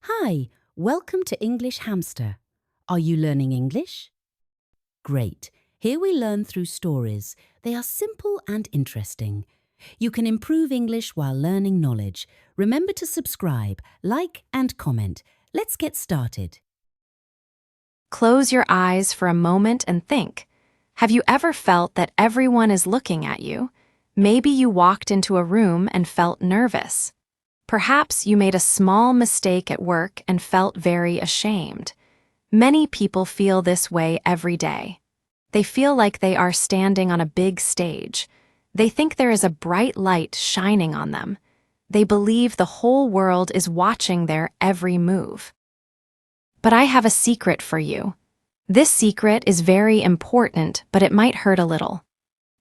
Hi, welcome to English Hamster. Are you learning English? Great. Here we learn through stories. They are simple and interesting. You can improve English while learning knowledge. Remember to subscribe, like and comment. Let's get started. Close your eyes for a moment and think. Have you ever felt that everyone is looking at you? Maybe you walked into a room and felt nervous. Perhaps you made a small mistake at work and felt very ashamed. Many people feel this way every day. They feel like they are standing on a big stage. They think there is a bright light shining on them. They believe the whole world is watching their every move. But I have a secret for you. This secret is very important, but it might hurt a little.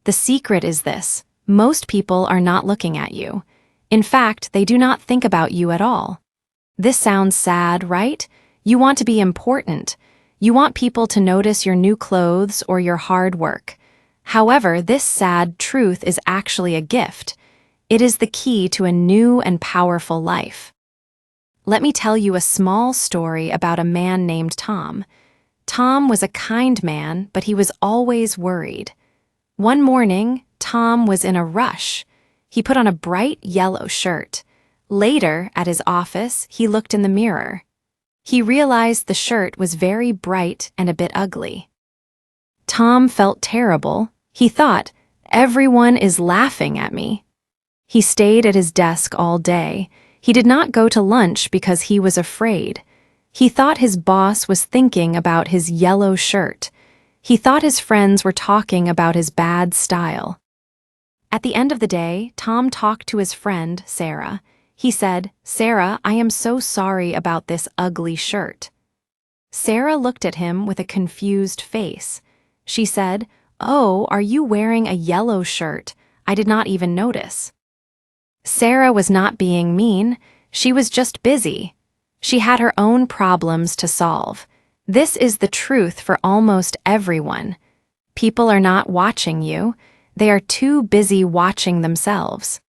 The secret is this: most people are not looking at you. In fact, they do not think about you at all. This sounds sad, right? You want to be important. You want people to notice your new clothes or your hard work. However, this sad truth is actually a gift. It is the key to a new and powerful life. Let me tell you a small story about a man named Tom. Tom was a kind man, but he was always worried. One morning, Tom was in a rush. He put on a bright yellow shirt. Later, at his office, he looked in the mirror. He realized the shirt was very bright and a bit ugly. Tom felt terrible. He thought, "Everyone is laughing at me." He stayed at his desk all day. He did not go to lunch because he was afraid. He thought his boss was thinking about his yellow shirt. He thought his friends were talking about his bad style. At the end of the day, Tom talked to his friend, Sarah. He said, "Sarah, I am so sorry about this ugly shirt." Sarah looked at him with a confused face. She said, "Oh, are you wearing a yellow shirt? I did not even notice." Sarah was not being mean. She was just busy. She had her own problems to solve. This is the truth for almost everyone. People are not watching you. They are too busy watching themselves.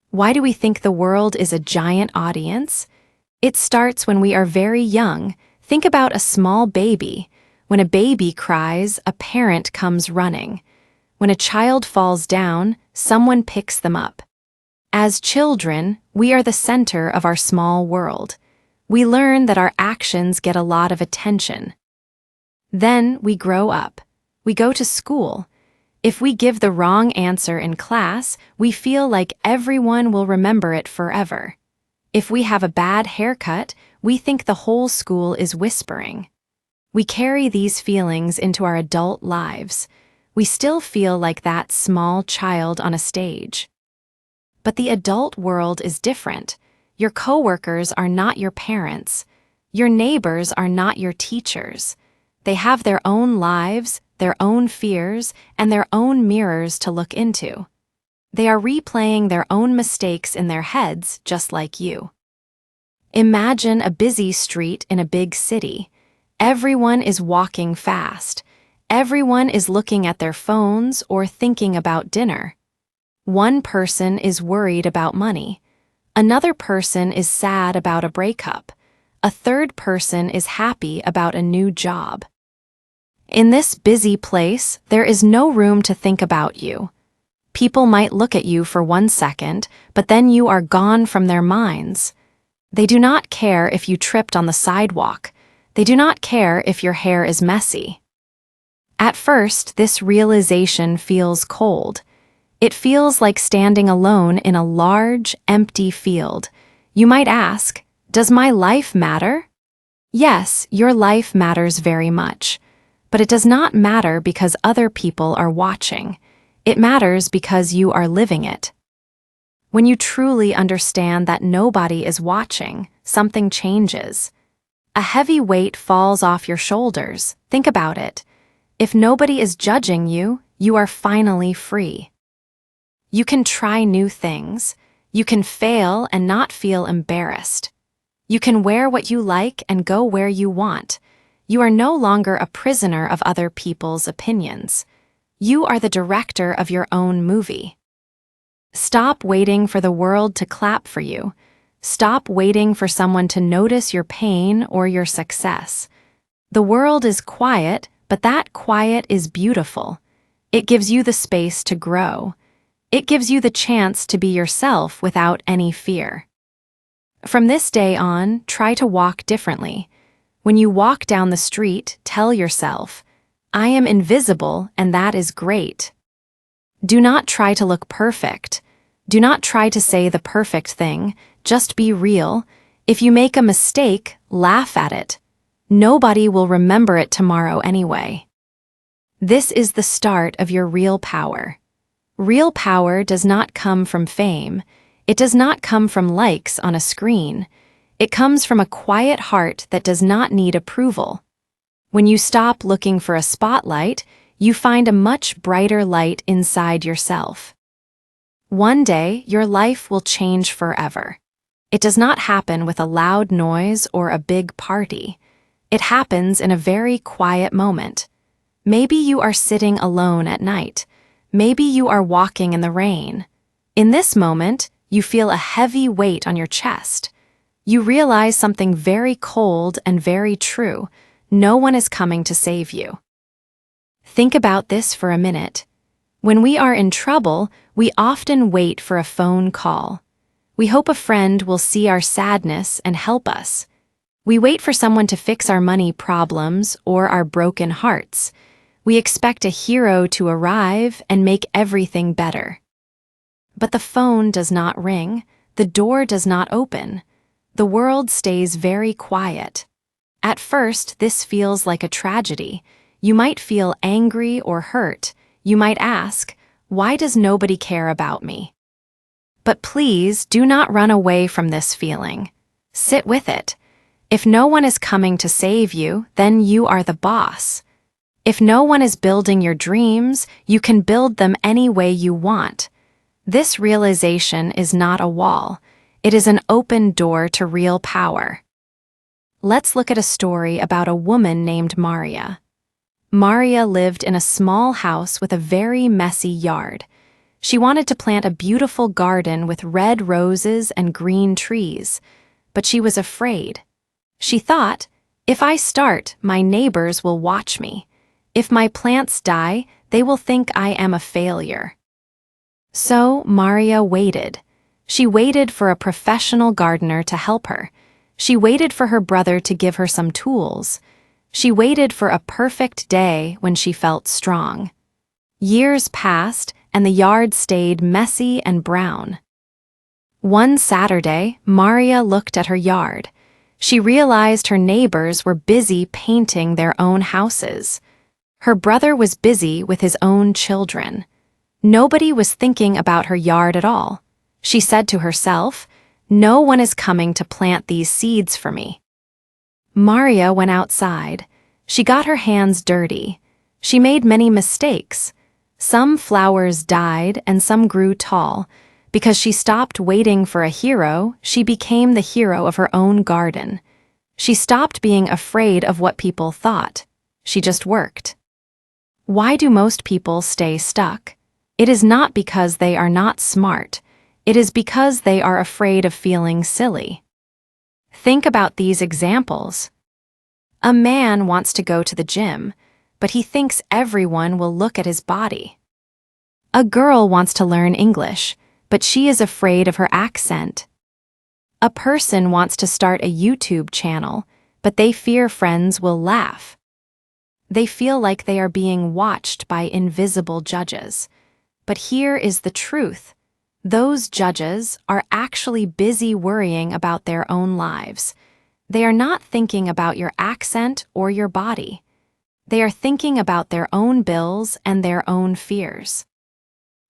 Why do we think the world is a giant audience? It starts when we are very young. Think about a small baby. When a baby cries, a parent comes running. When a child falls down, someone picks them up. As children, we are the center of our small world. We learn that our actions get a lot of attention. Then we grow up. We go to school. If we give the wrong answer in class, we feel like everyone will remember it forever. If we have a bad haircut, we think the whole school is whispering. We carry these feelings into our adult lives. We still feel like that small child on a stage. But the adult world is different. Your coworkers are not your parents. Your neighbors are not your teachers. They have their own lives, their own fears, and their own mirrors to look into. They are replaying their own mistakes in their heads just like you. Imagine a busy street in a big city. Everyone is walking fast. Everyone is looking at their phones or thinking about dinner. One person is worried about money. Another person is sad about a breakup. A third person is happy about a new job. In this busy place, there is no room to think about you. People might look at you for 1 second, but then you are gone from their minds. They do not care if you tripped on the sidewalk. They do not care if your hair is messy. At first, this realization feels cold. It feels like standing alone in a large, empty field. You might ask, does my life matter? Yes, your life matters very much. But it does not matter because other people are watching. It matters because you are living it. When you truly understand that nobody is watching, something changes. A heavy weight falls off your shoulders. Think about it. If nobody is judging you, you are finally free. You can try new things. You can fail and not feel embarrassed. You can wear what you like and go where you want. You are no longer a prisoner of other people's opinions. You are the director of your own movie. Stop waiting for the world to clap for you. Stop waiting for someone to notice your pain or your success. The world is quiet, but that quiet is beautiful. It gives you the space to grow. It gives you the chance to be yourself without any fear. From this day on, try to walk differently. When you walk down the street, tell yourself, I am invisible and that is great. Do not try to look perfect. Do not try to say the perfect thing. Just be real. If you make a mistake, laugh at it. Nobody will remember it tomorrow anyway. This is the start of your real power. Real power does not come from fame. It does not come from likes on a screen. It comes from a quiet heart that does not need approval. When you stop looking for a spotlight, you find a much brighter light inside yourself. One day, your life will change forever. It does not happen with a loud noise or a big party. It happens in a very quiet moment. Maybe you are sitting alone at night. Maybe you are walking in the rain. In this moment, you feel a heavy weight on your chest. You realize something very cold and very true. No one is coming to save you. Think about this for a minute. When we are in trouble, we often wait for a phone call. We hope a friend will see our sadness and help us. We wait for someone to fix our money problems or our broken hearts. We expect a hero to arrive and make everything better. But the phone does not ring, the door does not open. The world stays very quiet. At first, this feels like a tragedy. You might feel angry or hurt. You might ask, why does nobody care about me? But please do not run away from this feeling. Sit with it. If no one is coming to save you, then you are the boss. If no one is building your dreams, you can build them any way you want. This realization is not a wall. It is an open door to real power. Let's look at a story about a woman named Maria. Maria lived in a small house with a very messy yard. She wanted to plant a beautiful garden with red roses and green trees, but she was afraid. She thought, if I start, my neighbors will watch me. If my plants die, they will think I am a failure. So Maria waited. She waited for a professional gardener to help her. She waited for her brother to give her some tools. She waited for a perfect day when she felt strong. Years passed, and the yard stayed messy and brown. One Saturday, Maria looked at her yard. She realized her neighbors were busy painting their own houses. Her brother was busy with his own children. Nobody was thinking about her yard at all. She said to herself, no one is coming to plant these seeds for me. Maria went outside. She got her hands dirty. She made many mistakes. Some flowers died and some grew tall. Because she stopped waiting for a hero, she became the hero of her own garden. She stopped being afraid of what people thought. She just worked. Why do most people stay stuck? It is not because they are not smart. It is because they are afraid of feeling silly. Think about these examples. A man wants to go to the gym, but he thinks everyone will look at his body. A girl wants to learn English, but she is afraid of her accent. A person wants to start a YouTube channel, but they fear friends will laugh. They feel like they are being watched by invisible judges. But here is the truth. Those judges are actually busy worrying about their own lives. They are not thinking about your accent or your body. They are thinking about their own bills and their own fears.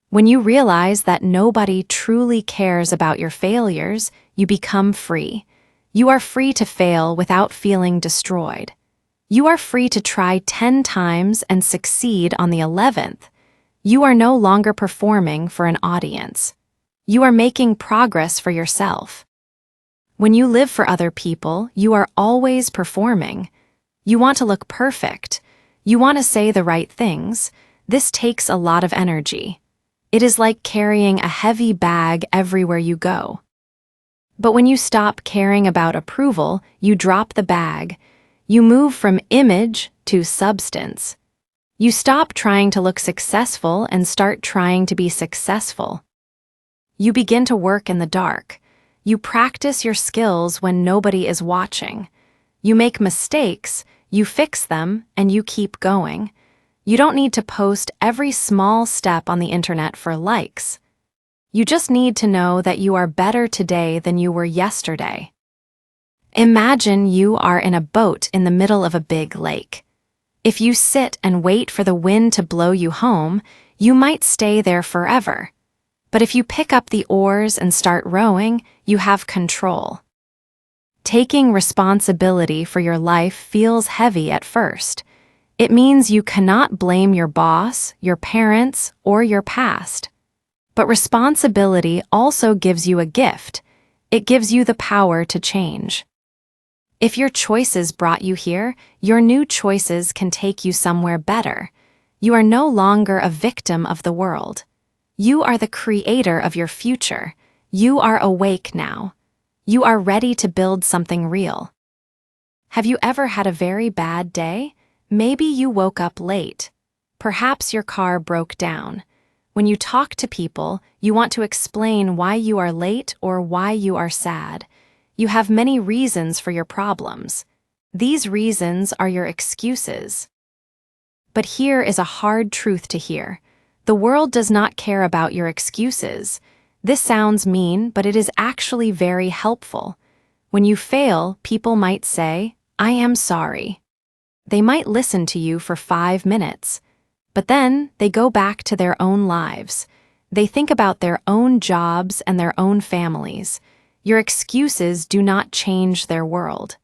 When you realize that nobody truly cares about your failures, you become free. You are free to fail without feeling destroyed. You are free to try 10 times and succeed on the 11th. You are no longer performing for an audience. You are making progress for yourself. When you live for other people, you are always performing. You want to look perfect. You want to say the right things. This takes a lot of energy. It is like carrying a heavy bag everywhere you go. But when you stop caring about approval, you drop the bag. You move from image to substance. You stop trying to look successful and start trying to be successful. You begin to work in the dark. You practice your skills when nobody is watching. You make mistakes, you fix them, and you keep going. You don't need to post every small step on the internet for likes. You just need to know that you are better today than you were yesterday. Imagine you are in a boat in the middle of a big lake. If you sit and wait for the wind to blow you home, you might stay there forever. But if you pick up the oars and start rowing, you have control. Taking responsibility for your life feels heavy at first. It means you cannot blame your boss, your parents, or your past. But responsibility also gives you a gift. It gives you the power to change. If your choices brought you here, your new choices can take you somewhere better. You are no longer a victim of the world. You are the creator of your future. You are awake now. You are ready to build something real. Have you ever had a very bad day? Maybe you woke up late. Perhaps your car broke down. When you talk to people, you want to explain why you are late or why you are sad. You have many reasons for your problems. These reasons are your excuses. But here is a hard truth to hear. The world does not care about your excuses. This sounds mean, but it is actually very helpful. When you fail, people might say, "I am sorry." They might listen to you for 5 minutes. But then they go back to their own lives. They think about their own jobs and their own families. Your excuses do not change their world.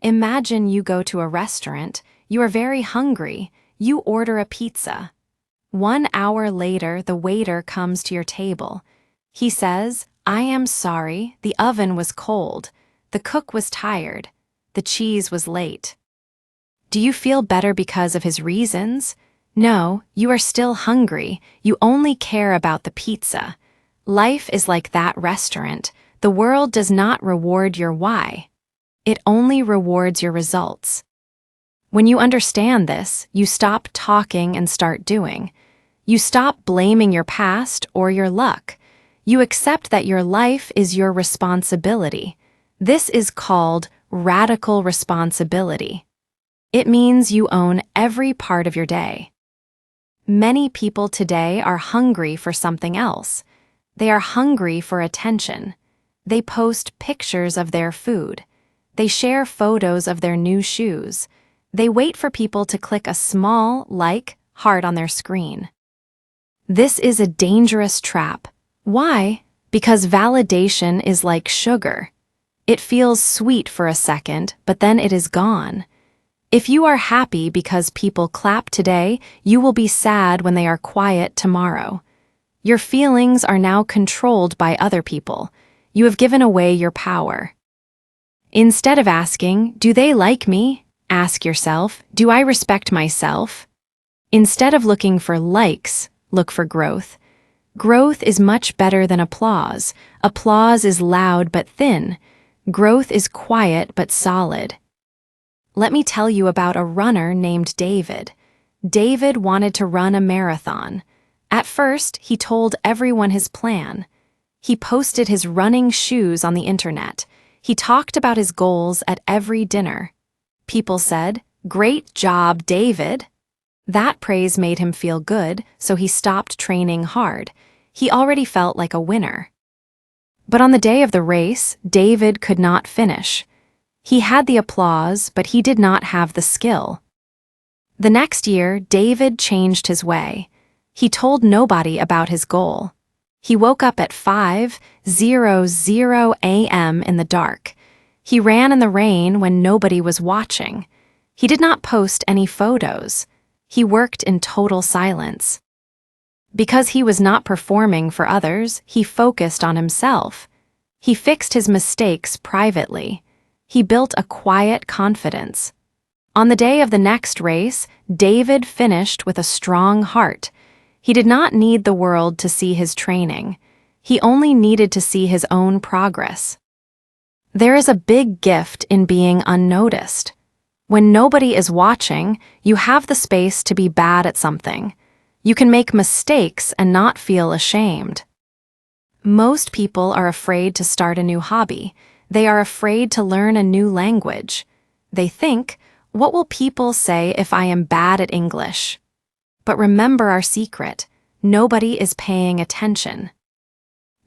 Imagine you go to a restaurant, you are very hungry, you order a pizza. 1 hour later, the waiter comes to your table. He says, "I am sorry, the oven was cold, the cook was tired, the cheese was late." Do you feel better because of his reasons? No, you are still hungry. You only care about the pizza. Life is like that restaurant. The world does not reward your why. It only rewards your results. When you understand this, you stop talking and start doing. You stop blaming your past or your luck. You accept that your life is your responsibility. This is called radical responsibility. It means you own every part of your day. Many people today are hungry for something else. They are hungry for attention. They post pictures of their food. They share photos of their new shoes. They wait for people to click a small like heart on their screen. This is a dangerous trap. Why? Because validation is like sugar. It feels sweet for a second, but then it is gone. If you are happy because people clap today, you will be sad when they are quiet tomorrow. Your feelings are now controlled by other people. You have given away your power. Instead of asking, "Do they like me?" ask yourself, "Do I respect myself?" Instead of looking for likes, look for growth. Growth is much better than applause. Applause is loud but thin. Growth is quiet but solid. Let me tell you about a runner named David. David wanted to run a marathon. At first, he told everyone his plan. He posted his running shoes on the internet. He talked about his goals at every dinner. People said, "Great job, David." That praise made him feel good, so he stopped training hard. He already felt like a winner. But on the day of the race, David could not finish. He had the applause, but he did not have the skill. The next year, David changed his way. He told nobody about his goal. He woke up at 5:00 a.m. in the dark. He ran in the rain when nobody was watching. He did not post any photos. He worked in total silence. Because he was not performing for others, he focused on himself. He fixed his mistakes privately. He built a quiet confidence. On the day of the next race, David finished with a strong heart. He did not need the world to see his training. He only needed to see his own progress. There is a big gift in being unnoticed. When nobody is watching, you have the space to be bad at something. You can make mistakes and not feel ashamed. Most people are afraid to start a new hobby. They are afraid to learn a new language. They think, what will people say if I am bad at English? But remember our secret. Nobody is paying attention.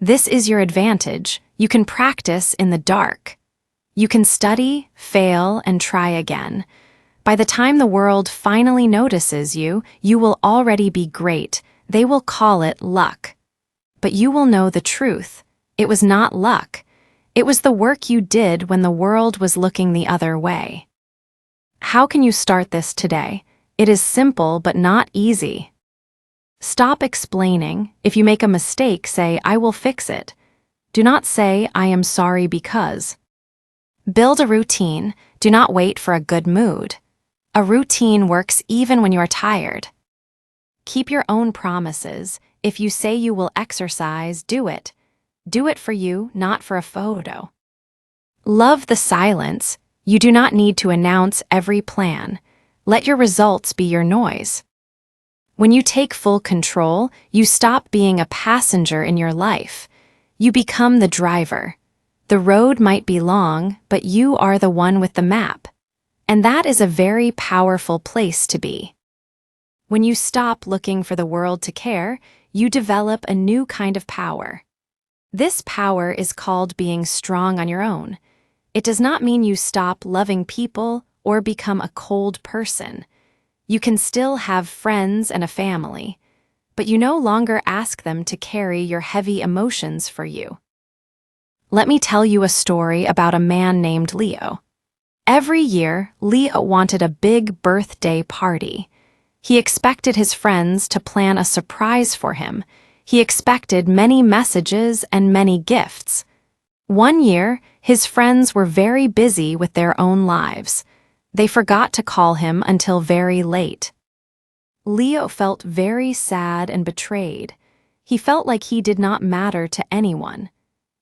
This is your advantage. You can practice in the dark. You can study, fail, and try again. By the time the world finally notices you, you will already be great. They will call it luck. But you will know the truth. It was not luck. It was the work you did when the world was looking the other way. How can you start this today? It is simple but not easy. Stop explaining. If you make a mistake, say, I will fix it. Do not say, I am sorry because. Build a routine. Do not wait for a good mood. A routine works even when you are tired. Keep your own promises. If you say you will exercise, do it. Do it for you, not for a photo. Love the silence. You do not need to announce every plan. Let your results be your noise. When you take full control, you stop being a passenger in your life. You become the driver. The road might be long, but you are the one with the map. And that is a very powerful place to be. When you stop looking for the world to care, you develop a new kind of power. This power is called being strong on your own. It does not mean you stop loving people or become a cold person. You can still have friends and a family, but you no longer ask them to carry your heavy emotions for you. Let me tell you a story about a man named Leo. Every year, Leo wanted a big birthday party. He expected his friends to plan a surprise for him. He expected many messages and many gifts. One year, his friends were very busy with their own lives. They forgot to call him until very late. Leo felt very sad and betrayed. He felt like he did not matter to anyone.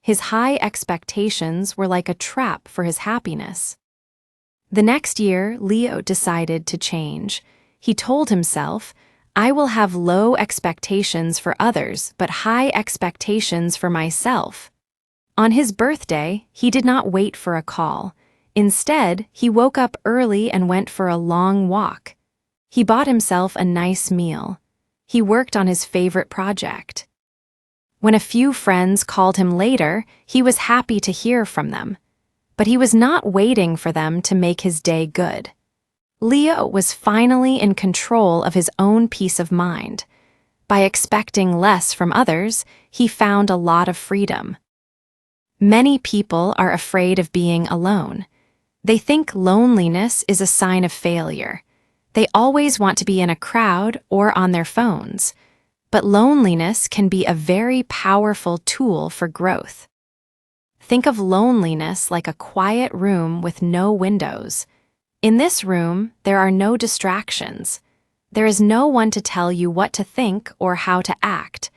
His high expectations were like a trap for his happiness. The next year, Leo decided to change. He told himself, I will have low expectations for others, but high expectations for myself. On his birthday, he did not wait for a call. Instead, he woke up early and went for a long walk. He bought himself a nice meal. He worked on his favorite project. When a few friends called him later, he was happy to hear from them. But he was not waiting for them to make his day good. Leo was finally in control of his own peace of mind. By expecting less from others, he found a lot of freedom. Many people are afraid of being alone. They think loneliness is a sign of failure. They always want to be in a crowd or on their phones. But loneliness can be a very powerful tool for growth. Think of loneliness like a quiet room with no windows. In this room, there are no distractions. There is no one to tell you what to think or how to act.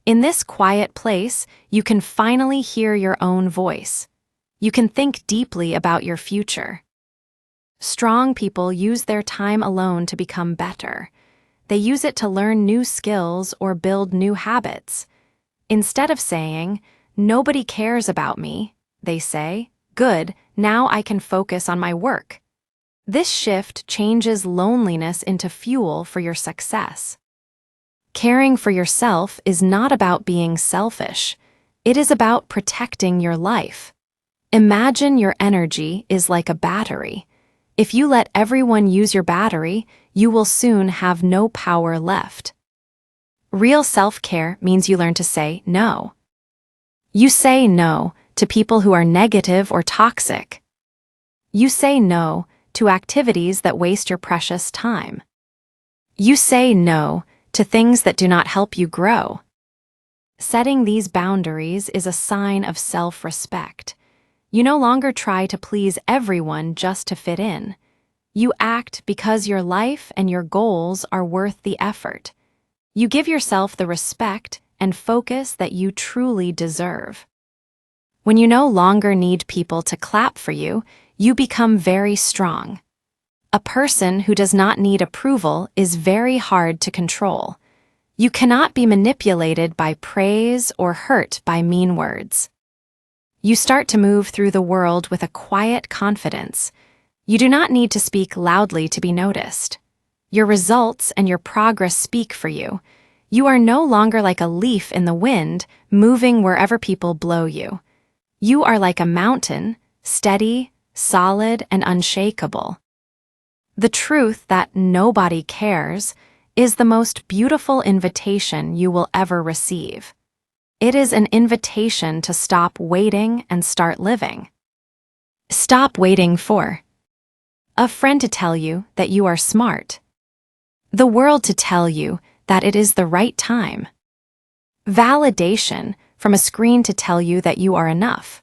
In this quiet place, you can finally hear your own voice. You can think deeply about your future. Strong people use their time alone to become better. They use it to learn new skills or build new habits. Instead of saying, nobody cares about me, they say, good, now I can focus on my work. This shift changes loneliness into fuel for your success. Caring for yourself is not about being selfish. It is about protecting your life. Imagine your energy is like a battery. If you let everyone use your battery, you will soon have no power left. Real self-care means you learn to say no. You say no to people who are negative or toxic. You say no to activities that waste your precious time. You say no to things that do not help you grow. Setting these boundaries is a sign of self-respect. You no longer try to please everyone just to fit in. You act because your life and your goals are worth the effort. You give yourself the respect and focus that you truly deserve. When you no longer need people to clap for you, you become very strong. A person who does not need approval is very hard to control. You cannot be manipulated by praise or hurt by mean words. You start to move through the world with a quiet confidence. You do not need to speak loudly to be noticed. Your results and your progress speak for you. You are no longer like a leaf in the wind, moving wherever people blow you. You are like a mountain, steady, solid, and unshakable. The truth that nobody cares is the most beautiful invitation you will ever receive. It is an invitation to stop waiting and start living. Stop waiting for a friend to tell you that you are smart, the world to tell you that it is the right time, validation from a screen to tell you that you are enough.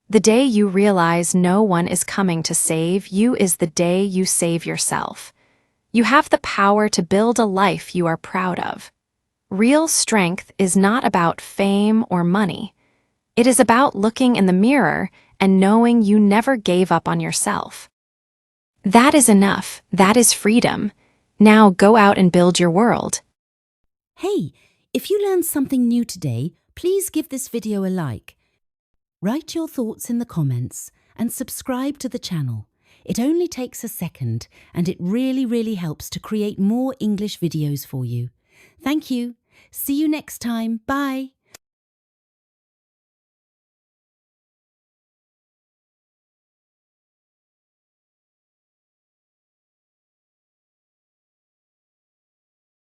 The day you realize no one is coming to save you is the day you save yourself. You have the power to build a life you are proud of. Real strength is not about fame or money. It is about looking in the mirror and knowing you never gave up on yourself. That is enough. That is freedom. Now go out and build your world. Hey, if you learned something new today, please give this video a like. Write your thoughts in the comments and subscribe to the channel. It only takes a second and it really helps to create more English videos for you. Thank you. See you next time. Bye.